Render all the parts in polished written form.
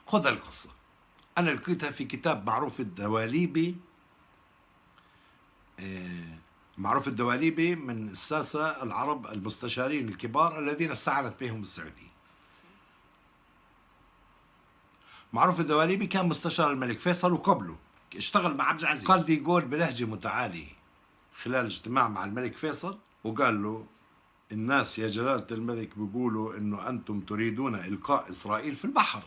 خذ القصة، أنا لقيتها في كتاب معروف الدواليبي. معروف الدواليبي من الساسة العرب المستشارين الكبار الذين استعانت بهم السعودية. معروف الدواليبي كان مستشار الملك فيصل وقبله اشتغل مع عبد العزيز. قال دي جول بلهجة متعالية خلال اجتماع مع الملك فيصل، وقال له: الناس يا جلالة الملك بيقولوا انه انتم تريدون القاء اسرائيل في البحر،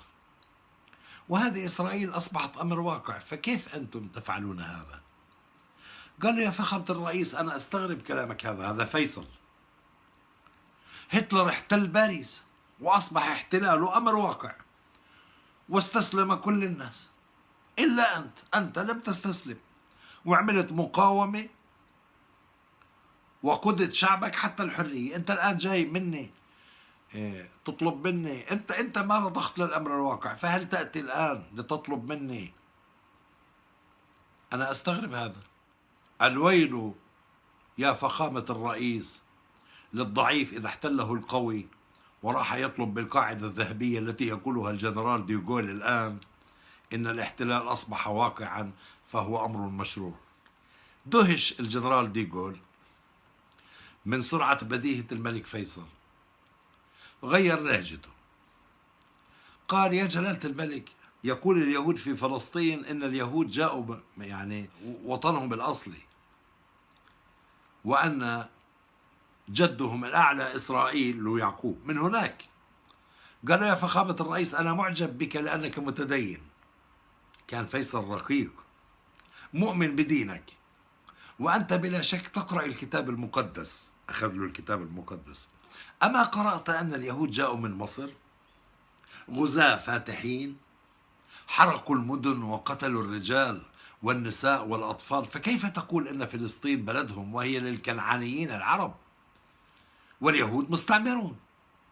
وهذه اسرائيل اصبحت امر واقع، فكيف انتم تفعلون هذا؟ قال له: يا فخامة الرئيس انا استغرب كلامك هذا فيصل. هتلر احتل باريس واصبح احتلاله امر واقع، واستسلم كل الناس الا انت لم تستسلم، وعملت مقاومة وقدت شعبك حتى الحرية. انت الان جاي مني تطلب مني، انت ما رضخت للامر الواقع، فهل تاتي الان لتطلب مني؟ انا استغرب هذا. الويل يا فخامة الرئيس للضعيف اذا احتله القوي وراح يطلب بالقاعدة الذهبية التي يقولها الجنرال ديغول الان ان الاحتلال اصبح واقعا فهو امر مشروع. دهش الجنرال ديغول من سرعة بديهة الملك فيصل، غير لهجته، قال: يا جلالة الملك، يقول اليهود في فلسطين إن اليهود جاءوا يعني وطنهم الأصلي، وأن جدهم الأعلى إسرائيل له يعقوب من هناك. قال: يا فخامة الرئيس أنا معجب بك لأنك متدين. كان فيصل رقيق مؤمن بدينك، وأنت بلا شك تقرأ الكتاب المقدس. أخذ له الكتاب المقدس. أما قرأت أن اليهود جاءوا من مصر غزاة فاتحين، حرقوا المدن وقتلوا الرجال والنساء والأطفال، فكيف تقول أن فلسطين بلدهم وهي للكنعانيين العرب واليهود مستعمرون،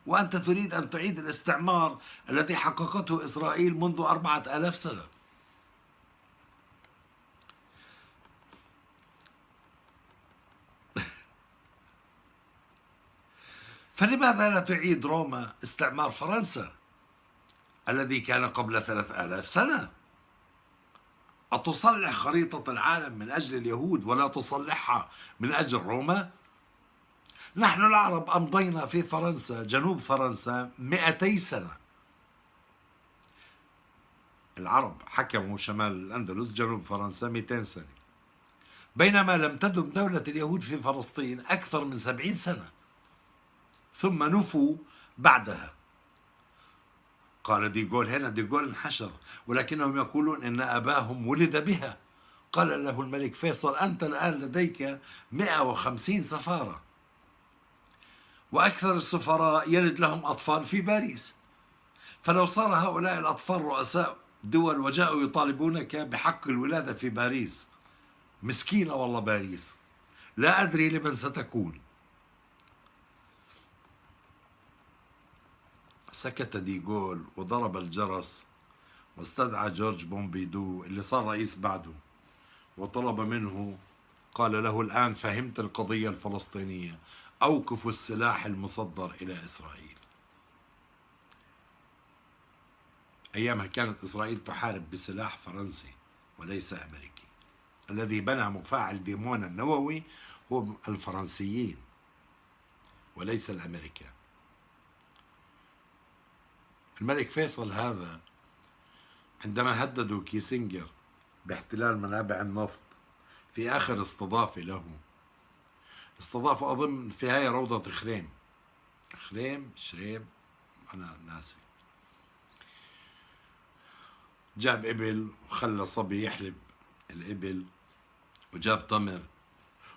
وأنت تريد أن تعيد الاستعمار الذي حققته إسرائيل منذ 4000 سنة؟ فلماذا لا تعيد روما استعمار فرنسا الذي كان قبل 3000 سنة؟ أتصلح خريطة العالم من أجل اليهود ولا تصلحها من أجل روما؟ نحن العرب أمضينا في فرنسا، جنوب فرنسا، 200 سنة. العرب حكموا شمال الأندلس، جنوب فرنسا 200 سنة، بينما لم تدم دولة اليهود في فلسطين أكثر من 70 سنة، ثم نفوا بعدها. قال ديغول، هنا ديغول انحشر، ولكنهم يقولون إن أباهم ولد بها. قال له الملك فيصل: أنت الآن لديك 150 سفارة، وأكثر السفراء يلد لهم أطفال في باريس، فلو صار هؤلاء الأطفال رؤساء دول وجاءوا يطالبونك بحق الولادة في باريس، مسكينة والله باريس، لا أدري لمن ستكون. سكت ديغول وضرب الجرس، واستدعى جورج بومبيدو اللي صار رئيس بعده، وطلب منه، قال له: الآن فهمت القضية الفلسطينية، أوقفوا السلاح المصدر إلى إسرائيل. أيامها كانت إسرائيل تحارب بسلاح فرنسي وليس أمريكي. الذي بنى مفاعل ديمونا النووي هو الفرنسيين وليس الأمريكان. الملك فيصل هذا عندما هددوا كيسنجر باحتلال منابع النفط في آخر استضافة له، استضافوا أظن في هاي روضة شريم أنا ناسي، جاب إبل وخلى صبي يحلب الإبل، وجاب تمر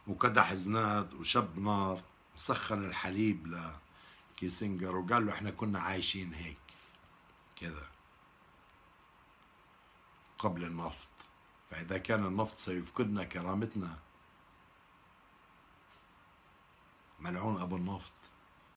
وكدح زناد وشب نار وسخن الحليب لكيسنجر، وقال له: احنا كنا عايشين هيك كذا قبل النفط، فإذا كان النفط سيفقدنا كرامتنا، ملعون أبو النفط.